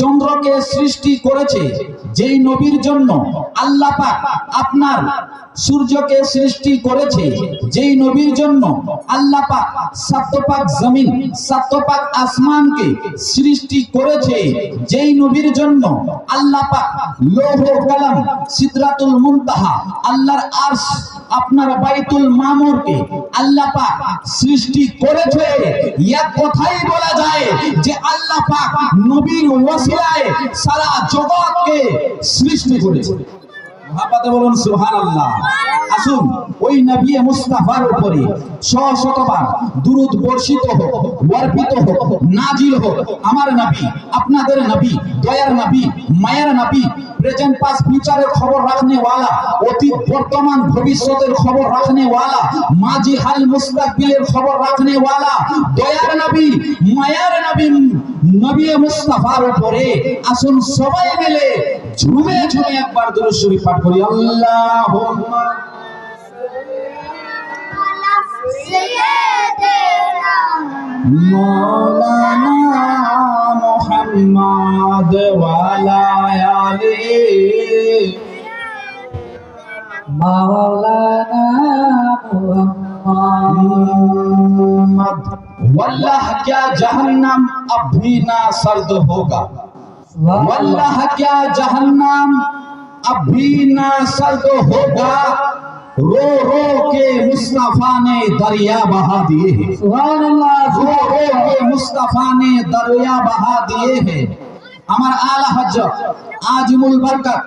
চন্দ্রকে সৃষ্টি করেছে যেই নবীর জন্য আল্লাহ পাক আপনার সূর্যকে সৃষ্টি করেছে যেই নবীর জন্য আল্লাহ পাক সাতপাক জমিন সাতপাক আসমানকে সৃষ্টি করেছে যেই নবীর জন্য আল্লাহ পাক লৌহ কলম সিদরাতুল মুনতাহা আল্লাহর আরশ আপনার বাইতুল মামুরকে আল্লাহ পাক সৃষ্টি করেছে। এক কথাই বলা যায় যে আল্লাহ পাক নবীর ওসিলায় সারা জগৎকে সৃষ্টি করেছে। মহাপাতে বলুন সুবহানাল্লাহ। আসুন ওই নবী মুস্তাফার উপরে শতবার দুরূদ বর্ষিত হোক, বর্ষিত হোক, নাজিল হোক। আমার নবী, আপনাদের নবী, দয়ার নবী, মায়ের নবী, প্রেজেন্ট পাস্ট ফিউচারের খবর রাখনে ওয়ালা, অতীত বর্তমান ভবিষ্যতের খবর রাখনে ওয়ালা, মাজি হাল মুস্তাকবিলের খবর রাখনে ওয়ালা, দয়ার নবী, মায়ের নবী, নবী মুস্তাফার উপরে আসুন সবাই মিলে ঝুমে ঝুমে একবার দুরূদ শরীফ পাঠ করি। আল্লাহুম্মা সাইয়্যিদিনা মাওলানা মুহাম্মদ ওয়া আলা আলিহি মাওলানা मुहम्मद। वल्लाह क्या जहन्नम अब भी ना सर्द होगा, वल्लाह क्या जहन्नम अब भी ना सर्द होगा, रो रो के मुस्तफा ने दरिया बहा दिए हैं। सुभान अल्लाह। रो रो के मुस्तफा ने दरिया बहा दिए हैं। আমার আলা হযরত আজিমুল বরকত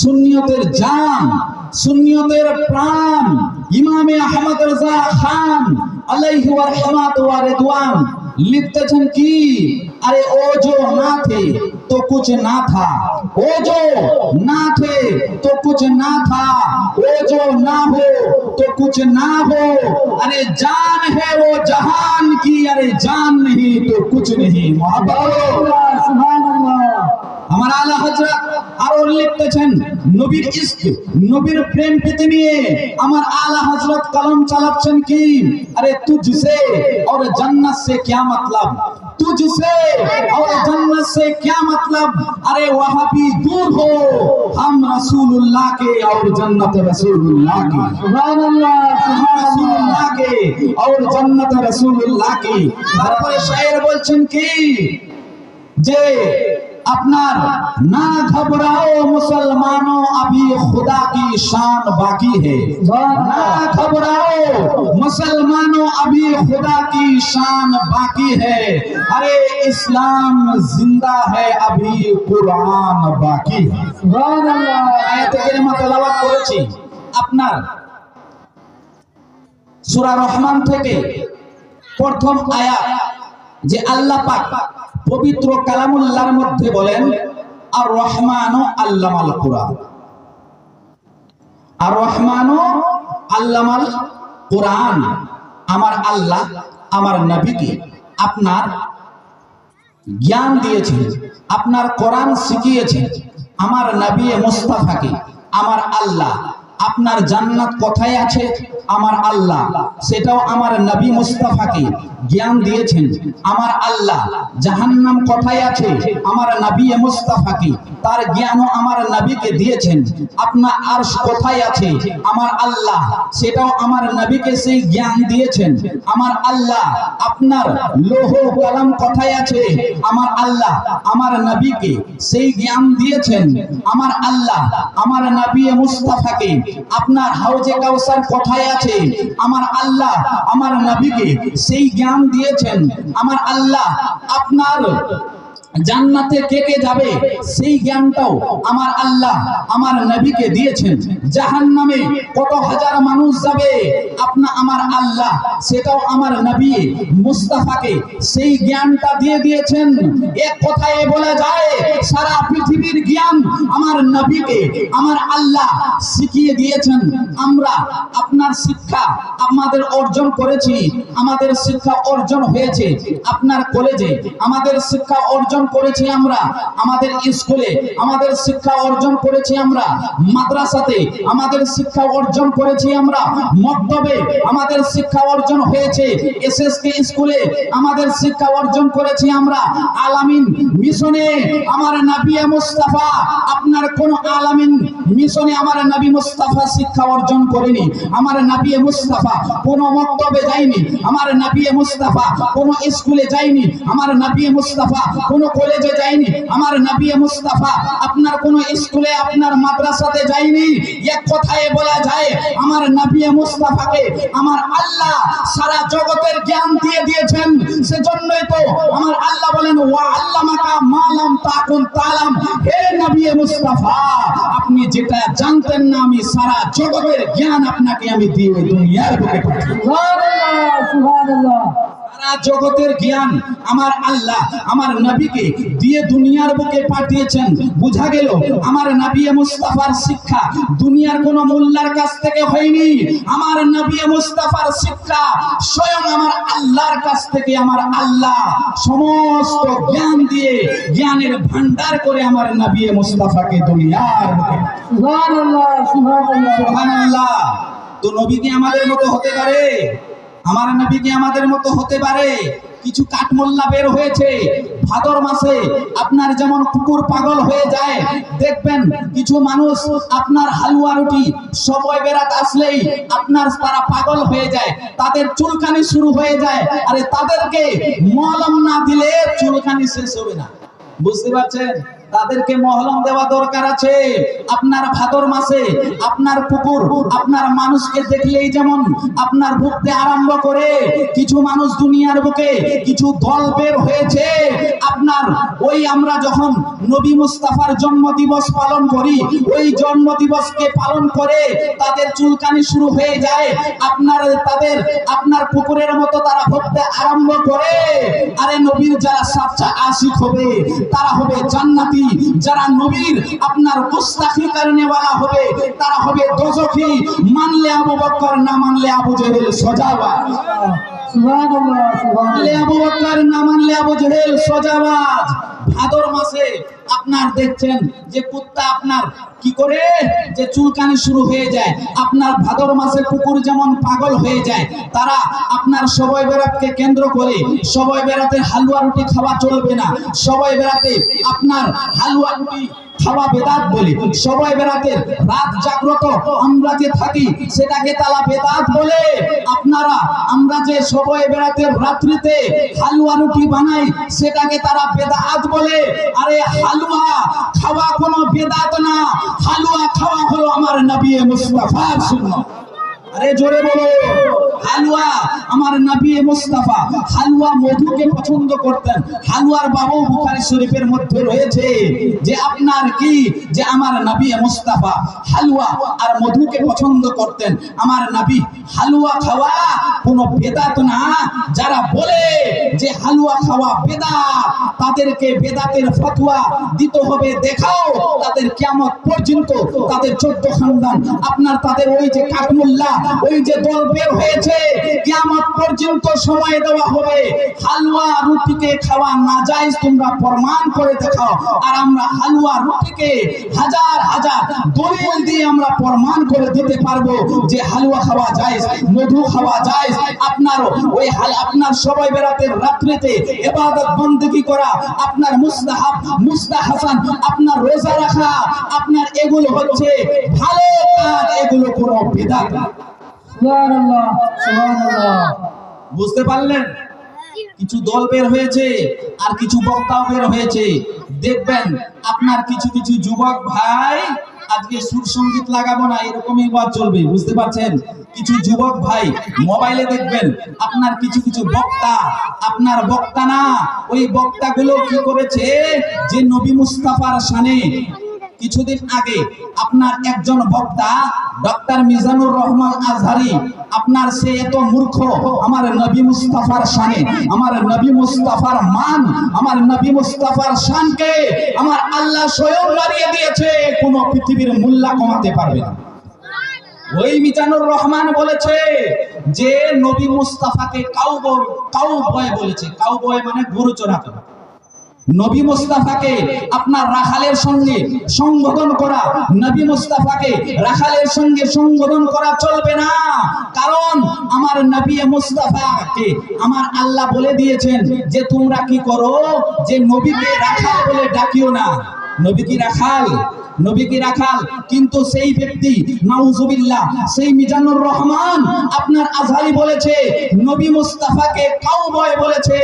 সুন্নিয়তের জান, সুন্নিয়তের প্রাণ ইমামে আহমদ রজা খান আলাইহি ওয়া রাহমাতু ওয়া রিদওয়ান লিখতেছেন কি, अरे ओ जो ना थे तो कुछ ना था, ओ जो ना थे तो कुछ ना था, ओ जो ना हो तो कुछ ना हो, अरे जान है वो जहान की, अरे जान नहीं तो कुछ नहीं। আমার আলা হযরত আরো লিখতেছেন নবীর ইশক, নবীর প্রেম প্রীতি নিয়ে আমার আলা হযরত কলম চালাচ্ছেন কি, আরে তুঝসে और जन्नत से क्या मतलब, तुझसे और जन्नत से क्या मतलब, अरे वहां भी दूर हो हम रसूलुल्लाह के और जन्नत रसूलुल्लाह की। सुभान अल्लाह। रसूलुल्लाह के और जन्नत रसूलुल्लाह की। তারপরে শায়ের বলছেন কি যে अपनार ना घबराओ मुसलमानों अभी खुदा की शान बाकी है, ना घबराओ मुसलमानों अभी खुदा की शान बाकी है, अरे इस्लाम जिंदा है अभी कुरान बाकी है। सुभान अल्लाह। आयत কারিমা তেলাওয়াত করেছি আপনার সূরা রহমান থেকে প্রথম আয়াত, যে আল্লাহ পাক পবিত্র কালামুল্লাহর মধ্যে বলেন আর রহমানু আল্লামাল কুরআন, আর রহমানু আল্লামাল কুরআন। আমার আল্লাহ আমার নবীকে আপনার জ্ঞান দিয়েছেন, আপনার কোরআন শিখিয়েছেন। আমার নবী মুস্তাফাকে আমার আল্লাহ আপনার জান্নাত কোথায় আছে আমার আল্লাহ সেটাও আমার নবী মুস্তাফাকে জ্ঞান দিয়েছেন। আমার আল্লাহ জাহান্নাম কোথায় আছে আমার নবী মুস্তাফাকে তার জ্ঞানও আমার নবীকে দিয়েছেন। আপনার আরশ কোথায় আছে আমার আল্লাহ সেটাও আমার নবীকে সেই জ্ঞান দিয়েছেন। আমার আল্লাহ আপনার লৌহ কলম কোথায় আছে আমার আল্লাহ আমার নবীকে সেই জ্ঞান দিয়েছেন। আমার আল্লাহ আমার নবী মুস্তাফাকে আপনার হাউজে কাউসার কোথায় আছে আমার আল্লাহ আমার নবীকে সেই জ্ঞান দিয়েছেন। আমার আল্লাহ আপনার জান্নাতে কে কে যাবে সেই জ্ঞানটাও আমার আল্লাহ আমার নবীকে দিয়েছেন। জাহান্নামে কত হাজার মানুষ যাবে আপনা আমার আল্লাহ সেটাও আমার নবী মুস্তাফাকে সেই জ্ঞানটা দিয়ে দিয়েছেন। এক কথায় বলা যায় সারা পৃথিবীর জ্ঞান আমার নবীকে আমার আল্লাহ শিখিয়ে দিয়েছেন। আমরা আপনার শিক্ষা আমাদের অর্জন করেছি, আমাদের শিক্ষা অর্জন হয়েছে আপনার কলেজে, আমাদের শিক্ষা অর্জন করেছি আমরা আমাদের স্কুলে, আমাদের শিক্ষা অর্জন করেছি আমরা মাদ্রাসাতে, আমাদের শিক্ষা অর্জন করেছি আমরা মক্তবে, আমাদের শিক্ষা অর্জন হয়েছে এসএসকে স্কুলে, আমাদের শিক্ষা অর্জন করেছি আমরা আলামিন মিশনে, আমার আমার নবী মুস্তাফা আপনার কোন আলামিন মিশনে আমার নবী মুস্তাফা শিক্ষা অর্জন করেনি। আমার নবী মুস্তাফা কোন মক্তবে যায়নি। আমার নবী মুস্তাফা কোন স্কুলে যায়নি। আমার নবী মুস্তাফা কোন কলেজে যায়নি। আমার নবী মুস্তাফা আপনার কোন স্কুলে আপনার মাদ্রাসাতে যায়নি। এক কথায় বলা যায় আমার নবী মুস্তাফাকে আমার আল্লাহ সারা জগতের জ্ঞান দিয়ে দিয়েছেন। সেজন্যই তো আমার আল্লাহ বলেন ওয়া আল্লামাকা মা লাম তাকুন তালাম। হে নবী মুস্তাফা আপনি যেটা জানতেন না আমি সারা জগতের জ্ঞান আপনাকে আমি দিয়ে দুনিয়ার বুকে পাঠিয়েছি। সুবহানাল্লাহ সুবহানাল্লাহ। সারা জগতের জ্ঞান আমার আল্লাহ আমার নবীকে দিয়ে দুনিয়ার বুকে পাঠিয়েছেন। বুঝা গেল আমার নবী মুস্তাফার শিক্ষা দুনিয়ার কোন মোল্লার কাছ থেকে হয়নি। আমার নবী মুস্তাফার শিক্ষা স্বয়ং আমার আল্লাহর কাছ থেকে আমার আল্লাহ সমস্ত জ্ঞান দিয়ে জ্ঞানের ভান্ডার করে আমার নবী মুস্তাফাকে দুনিয়ার বুকে। সুবহানাল্লাহ সুবহানাল্লাহ সুবহানাল্লাহ। তো নবী কি আমাদের মতো হতে পারে? আমার নবী কি আমাদের মতো হতে পারে? কিছু কাঠমোল্লা বের হয়েছে ভাদর মাসে, আপনার যেমন কুকুর পাগল হয়ে যায়, দেখবেন কিছু মানুষ আপনার হালুয়া রুটি সবাই বেরাত আসলেই আপনার তারা পাগল হয়ে যায়, তাদের চুলকানি শুরু হয়ে যায়। আরে তাদেরকে মলম না দিলে চুলকানি শেষ হবে না, বুঝতে পারছেন? তাদেরকে মহলম দেওয়া দরকার আছে। আপনার ভাদর মাসে আপনার কুকুর আপনার মানুষকে দেখলেই যেমন আপনার ভুগতে আরম্ভ করে, কিছু মানুষ দুনিয়ার বুকে কিছু দল বের হয়েছে আপনার ওই আমরা যখন নবী মুস্তাফার জন্মদিবস পালন করি ওই জন্মদিবসকে পালন করে তাদের চুলকানি শুরু হয়ে যায়, আপনার কুকুরের মতো তারা ভুগতে আরম্ভ করে। আরে নবীর যারা সাচ্চা আশিক হবে তারা হবে জান্নাতি, যারা নবীর আপনার গুস্তাখি করনেওয়ালা হবে তারা হবে দোজখী। মানলে আবু বকর না মানলে আবু জেহেল সজাবাজ। সুবহানাল্লাহ সুবহানাল্লাহ। আবু বকর না মানলে আবু জেহেল সজাবাজ। ভাদর মাসে আপনার দেখছেন যে কুত্তা আপনার কি করে যে চুলকানি শুরু হয়ে যায়, আপনার ভাদর মাসে কুকুর যেমন পাগল হয়ে যায়, তারা আপনার সবাই বেরাতকে কেন্দ্র করে সবাই বেরাতে হালুয়া রুটি খাওয়া চলবে না, সবাই বেরাতে আপনার হালুয়া রুটি খাওয়া বেদাত বলে, সবাই বেরাতে রাত জাগ্রত আমরা যে থাকি সেটাকে তারা বেদাত বলে। আপনারা আমরা যে সবাই বেরাতে রাত্রিতে হালুয়া রুটি বানাই সেটাকে তারা বেদাত বলে। আরে হালুয়া খাওয়া কোনো বেদাত না, হালুয়া খাওয়া হলো আমার নবী মুস্তাফার সুন্নাত। আরে জোরে বলো, হালুয়া আমার নবী মুস্তাফা হালুয়া মধুকে পছন্দ করতেন। হালুয়ার বাবু বুখারী শরীফের মধ্যে রয়েছে যে আপনার কি যে আমার নবী মুস্তাফা হালুয়া আর মধুকে পছন্দ করতেন। আমার নবী হালুয়া খাওয়া কোনো বেদাত না। যারা বলে যে হালুয়া খাওয়া বেদাত তাদেরকে বেদাতের ফতোয়া দিতে হবে। দেখাও তাদের কিয়ামত পর্যন্ত তাদের 14 খানদান আপনার তাদের ওই যে কাঠমোল্লা ওই যে দল বের হয়েছে কিয়ামত পর্যন্ত সময় দেওয়া হবে। হালুয়া রুটিকে খাওয়া নাজায়েজ তোমরা প্রমাণ করে দেখাও। আর আমরা হালুয়া রুটিকে হাজার হাজার দলিল দিয়ে আমরা প্রমাণ করে দিতে পারবো যে হালুয়া খাওয়া জায়েজ, মধু খাওয়া জায়েজ। আপনার ওই আপনার সবাই বেরাতের রাত্রিতে ইবাদত বندگی করা আপনার মুস্তাহাব মুস্তাহাসান, আপনার রোজা রাখা আপনার এগুলো হচ্ছে ভালো কাজ, এগুলো কোনো বিদআত না। সুবহানাল্লাহ সুবহানাল্লাহ। বুঝতে পারলেন? কিছু দল বের হয়েছে আর কিছু বক্তাও বের হয়েছে। দেখবেন আপনার কিছু কিছু যুবক ভাই আজকে সুর সঙ্গীত লাগাবো না এরকমই ওয়াজ চলবে, বুঝতে পারছেন? কিছু যুবক ভাই মোবাইলে দেখবেন আপনার কিছু কিছু বক্তা, আপনার বক্তা না ওই বক্তাগুলো কি করেছে যে নবী মুস্তাফার শানে কিছুদিন আগে আপনার একজন বক্তা ডক্টর মিজানুর রহমান আজহারি আপনার সে এত মূর্খ আমার নবী মুস্তাফার শানে, আমার নবী মুস্তাফার মান, আমার নবী মুস্তাফার শানকে আমার আল্লাহ স্বয়ং বাড়িয়ে দিয়েছে, কোনো পৃথিবীর মোল্লা কমাতে পারবে না। ওই মিজানুর রহমান বলেছে যে নবী মুস্তাফাকে কাউবয় বলেছে। কাউবয় মানে গরু চড়াতো। নবী মুস্তাফাকে আপনার রাখালের সঙ্গে সংবোধন করা, নবী মুস্তাফাকে রাখালের সঙ্গে সংবোধন করা চলবে না। কারণ আমার নবী মুস্তাফাকে আমার আল্লাহ বলে দিয়েছেন যে তোমরা কি করো, যে নবীকে রাখাল বলে ডাকিও না। নবী কি রাখাল? নবী কি রাখাল? কিন্তু সেই ব্যক্তি নাউজুবিল্লাহ, সেই মিজানুর রহমান আপনার আজহারি বলেছে নবী মুস্তাফাকে কাউবয় বলেছে।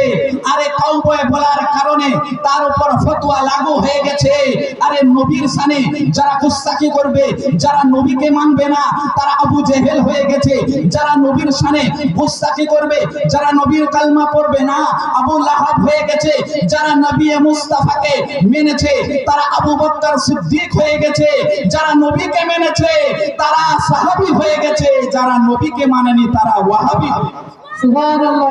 আরে কাউবয় বলার কারণে তার উপর ফতোয়া লাগু হয়ে গেছে। আরে নবীর শানে যারা গুস্তাখি করবে, যারা নবীকে মানবে না, তারা আবু জেহেল হয়ে গেছে। যারা নবীর শানে গুস্তাখি করবে, যারা নবীর কালমা পড়বে না, আবু লাহাব হয়ে গেছে। যারা নবী মুস্তাফাকে মেনেছে তারা আবু বকর সিদ্দিক হয়ে গেছে। যারা নবীকে মেনেছে তারা সাহাবী হয়ে গেছে। যারা নবীকে মানেনি তারা ওয়াহাবি। সুবহানাল্লাহ।